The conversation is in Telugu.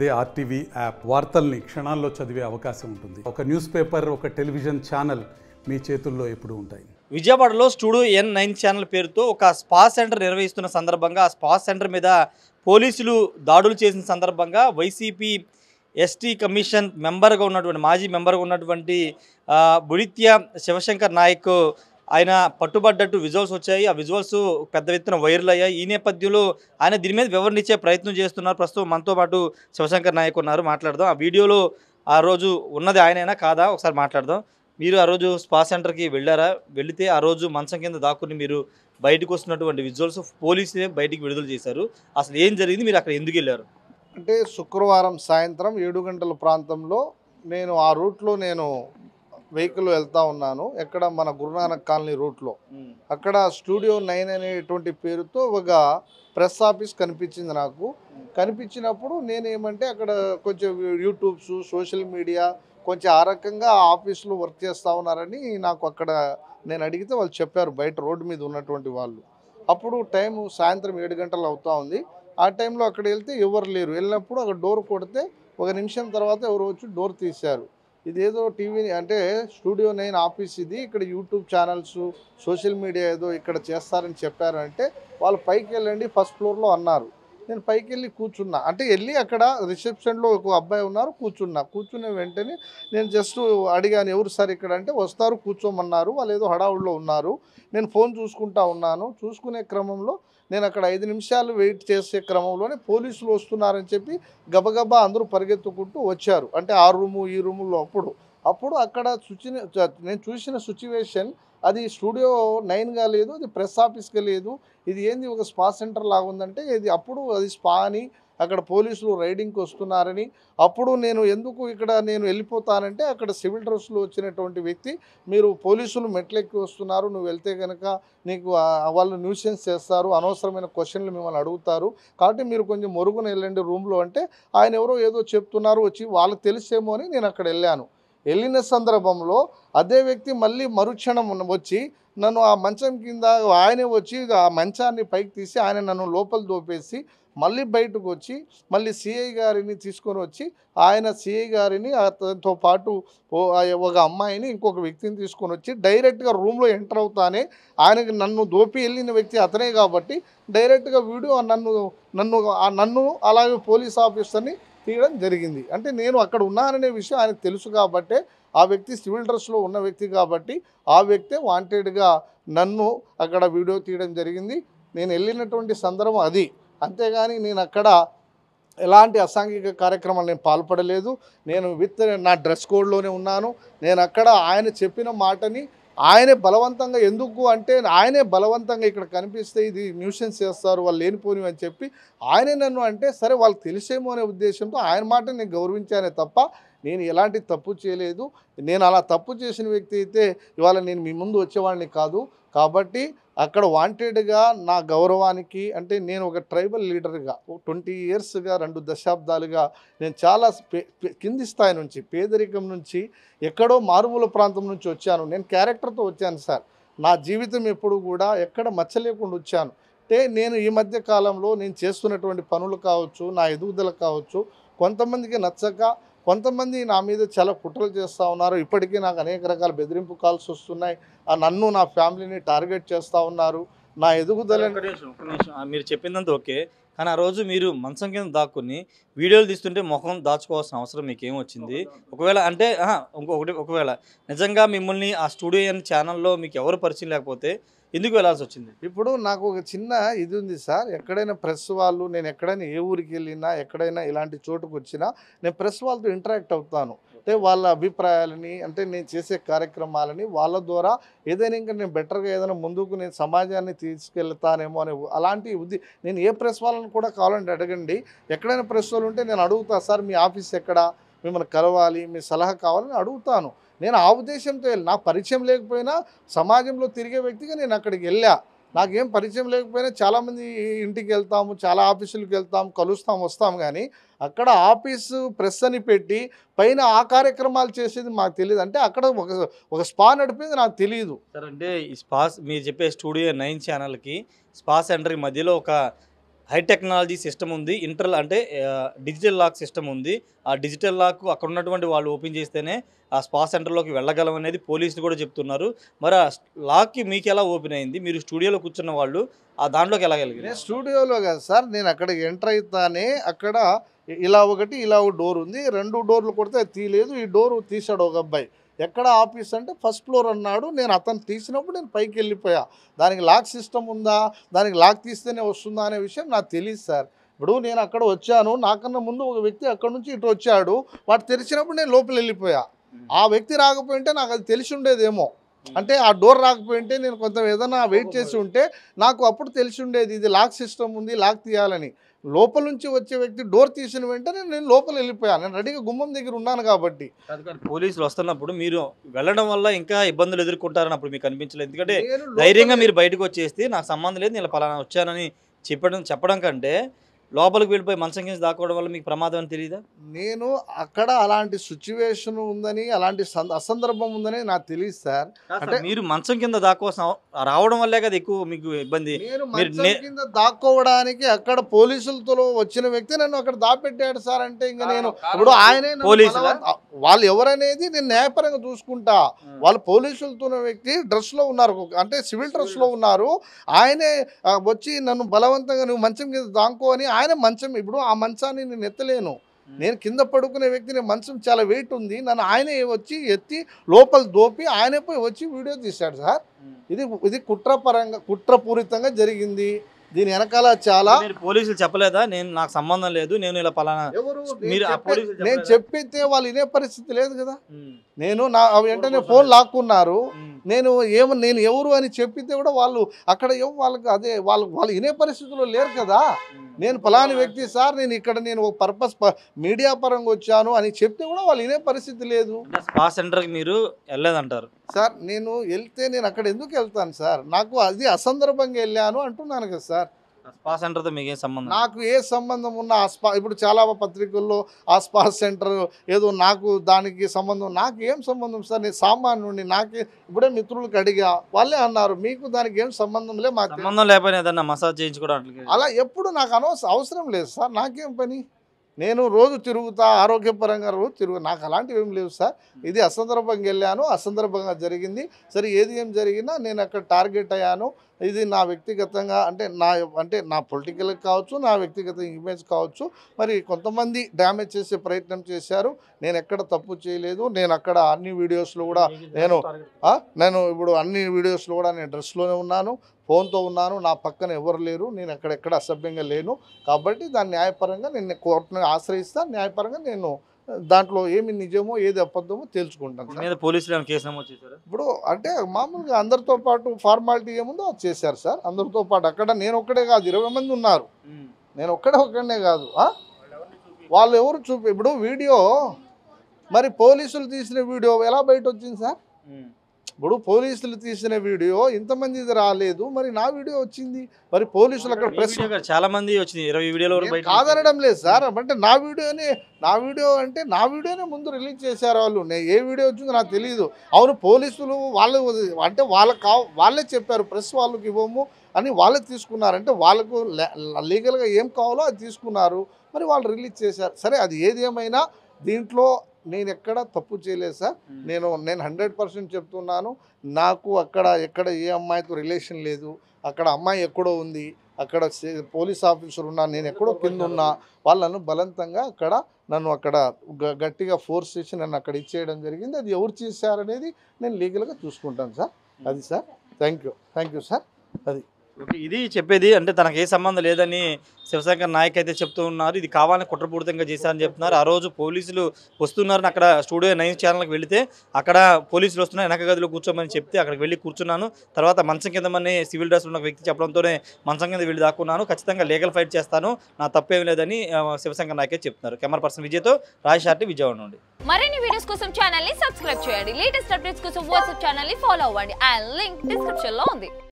అదే ఆర్టీవీ యాప్ వార్తల్ని క్షణాల్లో చదివే అవకాశం ఉంటుంది. ఒక న్యూస్ పేపర్, ఒక టెలివిజన్ ఛానల్ మీ చేతుల్లో ఎప్పుడూ ఉంటాయి. విజయవాడలో స్టూడియో N9 ఛానల్ పేరుతో ఒక స్పా సెంటర్ నిర్వహిస్తున్న సందర్భంగా ఆ స్పా సెంటర్ మీద పోలీసులు దాడులు చేసిన సందర్భంగా వైసీపీ ఎస్టీ కమిషన్ మెంబర్గా ఉన్నటువంటి మాజీ మెంబర్గా ఉన్నటువంటి బుడిత్య శివశంకర్ నాయక్ ఆయన పట్టుబడ్డట్టు విజువల్స్ వచ్చాయి. ఆ విజువల్స్ పెద్ద ఎత్తున వైరల్ అయ్యాయి. ఈ నేపథ్యంలో ఆయన దీని మీద వివరణ ఇచ్చే ప్రయత్నం చేస్తున్నారు. ప్రస్తుతం మనతో పాటు శివశంకర్ నాయక్ ఉన్నారు, మాట్లాడదాం. ఆ వీడియోలో ఆ రోజు ఉన్నది ఆయనైనా కాదా ఒకసారి మాట్లాడదాం. మీరు ఆ రోజు స్పా సెంటర్కి వెళ్ళారా? వెళితే ఆ రోజు మంచం కింద దాక్కుని మీరు బయటకు వస్తున్నటువంటి విజువల్స్ పోలీసులే బయటికి విడుదల చేశారు. అసలు ఏం జరిగింది, మీరు అక్కడ ఎందుకు వెళ్ళారు? అంటే శుక్రవారం సాయంత్రం 7 గంటల ప్రాంతంలో నేను ఆ రూట్లో వెహికల్ వెళ్తా ఉన్నాను. ఎక్కడ మన గురునానక్ కాలనీ రూట్లో. అక్కడ స్టూడియో 9 అనేటువంటి పేరుతో ఒక ప్రెస్ ఆఫీస్ కనిపించింది నాకు. కనిపించినప్పుడు నేనేమంటే అక్కడ కొంచెం యూట్యూబ్స్, సోషల్ మీడియా కొంచెం ఆ రకంగా ఆఫీస్లో వర్క్ చేస్తూ ఉన్నారని నాకు అక్కడ నేను అడిగితే వాళ్ళు చెప్పారు, బయట రోడ్డు మీద ఉన్నటువంటి వాళ్ళు. అప్పుడు టైము సాయంత్రం 7 గంటలు అవుతూ ఉంది. ఆ టైంలో అక్కడ వెళ్తే ఎవరు లేరు. వెళ్ళినప్పుడు అక్కడ డోర్ కొడితే 1 నిమిషం తర్వాత ఎవరు వచ్చి డోర్ తీశారు. ఇదేదో టీవీ అంటే స్టూడియో 9 ఆఫీస్ ఇది, ఇక్కడ యూట్యూబ్ ఛానల్స్, సోషల్ మీడియా ఏదో ఇక్కడ చేస్తారని చెప్పారు. అంటే వాళ్ళు పైకి వెళ్ళండి ఫస్ట్ ఫ్లోర్లో అన్నారు. నేను పైకి వెళ్ళి కూర్చున్నా. అంటే వెళ్ళి అక్కడ రిసెప్షన్లో ఒక అబ్బాయి ఉన్నారు, కూర్చున్న వెంటనే నేను జస్ట్ అడిగాను, ఎవరు సార్ ఇక్కడ అంటే వస్తారు కూర్చోమన్నారు. వాళ్ళు ఏదో హడావుడిలో ఉన్నారు. నేను ఫోన్ చూసుకుంటా ఉన్నాను. చూసుకునే క్రమంలో నేను అక్కడ 5 నిమిషాలు వెయిట్ చేసే క్రమంలోనే పోలీసులు వస్తున్నారని చెప్పి గబగబా అందరూ పరిగెత్తుకుంటూ వచ్చారు. అంటే ఆ రూము ఈ రూములో అప్పుడు అక్కడ నేను చూసిన సిచ్యువేషన్ అది స్టూడియో 9గా లేదు, అది ప్రెస్ ఆఫీస్గా లేదు. ఇది ఏంది ఒక స్పా సెంటర్ లాగా ఉందంటే ఇది అప్పుడు అది స్పా అని అక్కడ పోలీసులు రైడింగ్కి వస్తున్నారని. అప్పుడు నేను ఎందుకు ఇక్కడ నేను వెళ్ళిపోతానంటే అక్కడ సివిల్ డ్రెస్లో వచ్చినటువంటి వ్యక్తి, మీరు పోలీసులు మెట్లెక్కి వస్తున్నారు, నువ్వు వెళ్తే కనుక నీకు వాళ్ళు న్యూసెన్స్ చేస్తారు, అనవసరమైన క్వశ్చన్లు మిమ్మల్ని అడుగుతారు, కాబట్టి మీరు కొంచెం మొరుగున వెళ్ళండి రూమ్లో అంటే ఆయన ఎవరో ఏదో చెప్తున్నారు, వచ్చి వాళ్ళకి తెలిసేమో అని నేను అక్కడ వెళ్ళిన సందర్భంలో అదే వ్యక్తి మళ్ళీ మరుక్షణం వచ్చి నన్ను ఆ మంచం కింద ఆయనే వచ్చి ఆ మంచాన్ని పైకి తీసి ఆయన నన్ను లోపల దోపేసి మళ్ళీ బయటకు వచ్చి మళ్ళీ సిఐ గారిని తీసుకొని వచ్చి ఆయన సిఐ గారిని అతనితో పాటు ఒక అమ్మాయిని ఇంకొక వ్యక్తిని తీసుకొని వచ్చి డైరెక్ట్గా రూమ్లో ఎంటర్ అవుతానే ఆయనకి నన్ను దోపి వెళ్ళిన వ్యక్తి అతనే కాబట్టి డైరెక్ట్గా వీడియో నన్ను అలాగే పోలీస్ ఆఫీసర్ని తీయడం జరిగింది. అంటే నేను అక్కడ ఉన్నాననే విషయం ఆయనకు తెలుసు కాబట్టే, ఆ వ్యక్తి సివిల్ డ్రెస్లో ఉన్న వ్యక్తి కాబట్టి ఆ వ్యక్తే వాంటెడ్గా నన్ను అక్కడ వీడియో తీయడం జరిగింది. నేను వెళ్ళినటువంటి సందర్భం అది. అంతేగాని నేను అక్కడ ఎలాంటి అసాంఘిక కార్యక్రమాలు నేను పాల్పడలేదు. నేను నా డ్రెస్ కోడ్లోనే ఉన్నాను. నేను అక్కడ ఆయన చెప్పిన మాటని ఆయనే బలవంతంగా, ఎందుకు అంటే ఆయనే బలవంతంగా ఇక్కడ కనిపిస్తే ఇది న్యూసెన్స్ చేస్తారు వాళ్ళు లేనిపోనివి అని చెప్పి ఆయనే నన్ను అంటే సరే వాళ్ళకి తెలిసేమో అనే ఉద్దేశంతో ఆయన మాట నేను గౌరవించానే తప్ప నేను ఎలాంటి తప్పు చేయలేదు. నేను అలా తప్పు చేసిన వ్యక్తి అయితే ఇవాళ నేను మీ ముందు వచ్చేవాడిని కాదు. కాబట్టి అక్కడ వాంటెడ్గా నా గౌరవానికి, అంటే నేను ఒక ట్రైబల్ లీడర్గా 20 ఇయర్స్గా 2 దశాబ్దాలుగా నేను చాలా కింది స్థాయి నుంచి, పేదరికం నుంచి, ఎక్కడో మారుమూల ప్రాంతం నుంచి వచ్చాను. నేను క్యారెక్టర్తో వచ్చాను సార్. నా జీవితం ఎప్పుడు కూడా ఎక్కడ మచ్చ లేకుండా వచ్చాను. అంటే నేను ఈ మధ్య కాలంలో నేను చేస్తున్నటువంటి పనులు కావచ్చు, నా ఎదుగుదల కావచ్చు, కొంతమందికి నచ్చక కొంతమంది నా మీద చాలా కుట్రలు చేస్తూ ఉన్నారు. ఇప్పటికీ నాకు అనేక రకాల బెదిరింపు కాల్స్ వస్తున్నాయి. నన్ను నా ఫ్యామిలీని టార్గెట్ చేస్తూ ఉన్నారు. నా ఎదుగుదల మీరు చెప్పిందంతా ఓకే, కానీ ఆ రోజు మీరు మంచం కింద దాక్కుని వీడియోలు తీస్తుంటే ముఖం దాచుకోవాల్సిన అవసరం మీకు ఏమొచ్చింది? ఒకవేళ అంటే ఒకవేళ నిజంగా మిమ్మల్ని ఆ స్టూడియో ఛానల్లో మీకు ఎవరు పరిచయం లేకపోతే ఎందుకు వెళ్ళాల్సి వచ్చింది? ఇప్పుడు నాకు ఒక చిన్న ఇది ఉంది సార్. ఎక్కడైనా ప్రెస్ వాళ్ళు, నేను ఎక్కడైనా ఏ ఊరికి వెళ్ళినా, ఎక్కడైనా ఇలాంటి చోటుకు వచ్చినా నేను ప్రెస్ వాళ్ళతో ఇంటరాక్ట్ అవుతాను. అంటే వాళ్ళ అభిప్రాయాలని, అంటే నేను చేసే కార్యక్రమాలని వాళ్ళ ద్వారా ఏదైనా ఇంకా నేను బెటర్గా ఏదైనా ముందుకు నేను సమాజాన్ని తీసుకెళ్తానేమో అనే అలాంటి నేను ఏ ప్రెస్ వాళ్ళని కూడా కావాలంటే అడగండి. ఎక్కడైనా ప్రెస్ వాళ్ళు ఉంటే నేను అడుగుతా, సార్ మీ ఆఫీస్ ఎక్కడ, మిమ్మల్ని కలవాలి, మీ సలహా కావాలని అడుగుతాను. నేను ఆ ఉద్దేశంతో నా పరిచయం లేకపోయినా సమాజంలో తిరిగే వ్యక్తిగా నేను అక్కడికి వెళ్ళా. నాకేం పరిచయం లేకపోయినా చాలామంది ఇంటికి వెళ్తాము, చాలా ఆఫీసులకు వెళ్తాము, కలుస్తాం, వస్తాం. కానీ అక్కడ ఆఫీసు ప్రెస్ అని పెట్టి పైన ఆ కార్యక్రమాలు చేసేది మాకు తెలియదు. అంటే అక్కడ ఒక స్పా నడిపేది నాకు తెలియదు సార్. అంటే ఈ స్పా మీరు చెప్పే స్టూడియో 9 ఛానల్కి స్పా సెంటర్కి మధ్యలో ఒక హై టెక్నాలజీ సిస్టమ్ ఉంది, అంటే డిజిటల్ లాక్ సిస్టమ్ ఉంది. ఆ డిజిటల్ లాక్ అక్కడ ఉన్నటువంటి వాళ్ళు ఓపెన్ చేస్తేనే ఆ స్పా సెంటర్లోకి వెళ్ళగలం అనేది పోలీసులు కూడా చెప్తున్నారు. మరి ఆ లాక్కి మీకు ఎలా ఓపెన్ అయింది? మీరు స్టూడియోలో కూర్చున్న వాళ్ళు ఆ దాంట్లోకి ఎలా నేను వెళ్ళగలిగారు? స్టూడియోలో కాదు సార్, నేను అక్కడికి ఎంటర్ అవుతానే అక్కడ ఇలా ఒకటి ఇలా ఒక డోర్ ఉంది, 2 డోర్లు కొడితే అది తీయలేదు. ఈ డోర్ తీసాడు ఒక అబ్బాయి. ఎక్కడ ఆఫీస్ అంటే ఫస్ట్ ఫ్లోర్ అన్నాడు. నేను అతను తీసినప్పుడు నేను పైకి వెళ్ళిపోయా. దానికి లాక్ సిస్టమ్ ఉందా, దానికి లాక్ తీస్తేనే వస్తుందా అనే విషయం నాకు తెలియదు సార్. ఇప్పుడు నేను అక్కడ వచ్చాను, నాకన్నా ముందు ఒక వ్యక్తి అక్కడ నుంచి ఇటు వచ్చాడు, వాడు తెరిచినప్పుడు నేను లోపల వెళ్ళిపోయా. ఆ వ్యక్తి రాకపోయింటే నాకు అది తెలిసి ఉండేదేమో, అంటే ఆ డోర్ రాకపోయింటే నేను కొంత ఏదైనా వెయిట్ చేసి ఉంటే నాకు అప్పుడు తెలిసి ఉండేది ఇది లాక్ సిస్టమ్ ఉంది, లాక్ తీయాలని. లోపల నుంచి వచ్చే వ్యక్తి డోర్ తీసిన వెంటనే నేను లోపల వెళ్ళిపోయాను. నేను రెడీగా గుమ్మం దగ్గర ఉన్నాను కాబట్టి. పోలీసులు వస్తున్నప్పుడు మీరు వెళ్ళడం వల్ల ఇంకా ఇబ్బందులు ఎదుర్కొంటారని అప్పుడు మీకు అనిపించలేదు? ఎందుకంటే నేను ధైర్యంగా మీరు బయటకు వచ్చేస్తే నాకు సంబంధం లేదు, నేను పలానా వచ్చానని చెప్పడం కంటే లోపలికి వెళ్ళిపోయి మంచం కింద దాక్కోవడం వల్ల మీకు ప్రమాదం అని తెలియదా? నేను అక్కడ అలాంటి సిచ్యువేషన్ ఉందని, అలాంటి అసందర్భం ఉందని నాకు తెలియదు సార్. అంటే మీరు మంచం కింద దాక్కోసం రావడం వల్లే కదా ఎక్కువ మీకు ఇబ్బంది. నేను మంచం కింద దాక్కోవడానికి అక్కడ పోలీసులతో వచ్చిన వ్యక్తి నన్ను అక్కడ దాపెట్టాడు సార్. అంటే ఇంకా నేను ఇప్పుడు ఆయనే వాళ్ళు ఎవరనేది నేను న్యాయపరంగా చూసుకుంటా. వాళ్ళు పోలీసులతో వ్యక్తి డ్రెస్లో ఉన్నారు, అంటే సివిల్ డ్రెస్లో ఉన్నారు. ఆయనే వచ్చి నన్ను బలవంతంగా నువ్వు మంచం కింద దాక్కో అని ఆయన మంచం, ఇప్పుడు ఆ మంచాన్ని నేను ఎత్తలేను, నేను కింద పడుకునే వ్యక్తిని, మంచం చాలా వెయిట్ ఉంది, నన్ను ఆయనే వచ్చి ఎత్తి లోపల దోపి ఆయనే పోయి వచ్చి వీడియో తీశాడు సార్. ఇది కుట్రపూరితంగా జరిగింది. దీని వెనకాల చాలా పోలీసులు చెప్పలేదా నాకు సంబంధం లేదు, నేను ఇలా పలానా? నేను చెప్పితే వాళ్ళు వినే పరిస్థితి లేదు కదా. నేను వెంటనే ఫోన్ లాక్కున్నారు. నేను ఎవరు అని చెప్పితే కూడా వాళ్ళు అక్కడ వాళ్ళకి అదే వాళ్ళు వినే పరిస్థితుల్లో లేరు కదా. నేను ఫలాని వ్యక్తి సార్, నేను ఒక పర్పస్ మీడియా పరంగా వచ్చాను అని చెప్తే కూడా వాళ్ళు వినే పరిస్థితి లేదు. స్పా సెంటర్కి మీరు వెళ్ళలేదంటారు సార్. నేను వెళ్తే నేను అక్కడ ఎందుకు వెళ్తాను సార్? నాకు అది అసందర్భంగా వెళ్ళాను అంటున్నాను కదా సార్. స్పా సెంటర్తో మీకు ఏ సంబంధం? నాకు ఏ సంబంధం ఉన్న ఆ స్పా, ఇప్పుడు చాలా పత్రికల్లో ఆ స్పా సెంటర్ ఏదో నాకు దానికి సంబంధం, నాకు ఏం సంబంధం సార్? నేను సామాన్యుడిని, నాకే ఇప్పుడే మిత్రులకు అడిగా, వాళ్ళే అన్నారు మీకు దానికి ఏం సంబంధం లేదు, మాకు సంబంధం లేకపోయినా ఏదన్నా మసాజ్ చేయించుకోవడానికి అలా ఎప్పుడు నాకు అవసరం లేదు సార్. నాకేం పని? నేను రోజు తిరుగుతా, ఆరోగ్యపరంగా రోజు నాకు అలాంటివి ఏం లేవు సార్. ఇది అసందర్భంగా వెళ్ళాను, అసందర్భంగా జరిగింది. సరే ఏది ఏం జరిగినా నేను అక్కడ టార్గెట్ అయ్యాను. ఇది నా వ్యక్తిగతంగా అంటే నా పొలిటికల్ కావచ్చు, నా వ్యక్తిగత ఇమేజ్ కావచ్చు. మరి కొంతమంది డ్యామేజ్ చేసే ప్రయత్నం చేశారు. నేను ఎక్కడ తప్పు చేయలేదు. నేను అక్కడ అన్ని వీడియోస్లో కూడా నేను ఇప్పుడు అన్ని వీడియోస్లో కూడా నేను డ్రెస్లోనే ఉన్నాను, ఫోన్తో ఉన్నాను, నా పక్కన ఎవరు లేరు, నేను ఎక్కడ అసభ్యంగా లేను. కాబట్టి దాన్ని న్యాయపరంగా నేను కోర్టును ఆశ్రయిస్తాను. న్యాయపరంగా నేను దాంట్లో ఏమి నిజమో ఏది అబద్ధమో తెలుసుకుంటాను. పోలీసులు కేసు నమోదు చేశారు. ఇప్పుడు అంటే మామూలుగా అందరితో పాటు ఫార్మాలిటీ ఏముందో అది చేశారు సార్. అందరితో పాటు అక్కడ నేను ఒక్కడే కాదు, 20 మంది ఉన్నారు. నేను ఒక్కడే కాదు. వాళ్ళు ఎవరు ఇప్పుడు వీడియో మరి పోలీసులు తీసిన వీడియో ఎలా బయట వచ్చింది సార్? ఇప్పుడు పోలీసులు తీసిన వీడియో ఇంతమంది రాలేదు, మరి నా వీడియో వచ్చింది. మరి పోలీసులు అక్కడ ప్రెస్ చాలా మంది వచ్చింది, 20 వీడియోలు కాదనడం లేదు సార్. అంటే నా వీడియోనే ముందు రిలీజ్ చేశారు వాళ్ళు. ఏ వీడియో వచ్చిందో నాకు తెలియదు. అవును, పోలీసులు అంటే వాళ్ళే చెప్పారు, ప్రెస్ వాళ్ళకి ఇవ్వము అని వాళ్ళే తీసుకున్నారు. అంటే వాళ్ళకు లీగల్గా ఏం కావాలో అది తీసుకున్నారు, మరి వాళ్ళు రిలీజ్ చేశారు. సరే, అది ఏది ఏమైనా దీంట్లో నేను ఎక్కడ తప్పు చేయలేదు సార్. నేను 100% చెప్తున్నాను. నాకు ఎక్కడ ఏ అమ్మాయితో రిలేషన్ లేదు. అక్కడ అమ్మాయి ఎక్కడో ఉంది, అక్కడ పోలీస్ ఆఫీసర్ ఉన్నా, నేను ఎక్కడో కింద ఉన్నా. వాళ్ళను బలవంతంగా నన్ను అక్కడ గట్టిగా ఫోర్స్ చేసి నన్ను అక్కడ ఇచ్చేయడం జరిగింది. అది ఎవరు చేశారనేది నేను లీగల్గా చూసుకుంటాను సార్. అది సార్. Thank you sir. అది ఇది చెప్పేది. అంటే తనకు ఏ సంబంధం లేదని శివశంకర్ నాయక్ అయితే చెప్తూ ఉన్నారు. ఇది కావాలని కుట్రపూరితంగా చేశారని చెప్తున్నారు. ఆ రోజు పోలీసులు వస్తున్నారని అక్కడ స్టూడియో 9 ఛానల్కి వెళితే అక్కడ పోలీసులు వస్తున్నారు, వెనక గదిలో కూర్చోమని చెప్తే అక్కడికి వెళ్ళి కూర్చున్నాను. తర్వాత మంచం కిందమని సివిల్ డ్రెస్ ఉన్న వ్యక్తి చెప్పడంతోనే మంచం కింద వెళ్ళి దాక్కున్నాను. ఖచ్చితంగా లీగల్ ఫైట్ చేస్తాను, నా తప్పేం లేదని శివశంకర్ నాయక్ అయితే చెప్తున్నారు. కెమెరా పర్సన్ విజయ్తో రాజశార్టి, విజయవాడ నుండి. మరిన్ని వీడియోస్ కోసం ఛానల్ ని సబ్స్క్రైబ్ చేయండి. లేటెస్ట్ అప్డేట్స్ కోసం వాట్సాప్ ఛానల్ ని ఫాలో అవ్వండి. ఆ లింక్ డిస్క్రిప్షన్ లో ఉంది.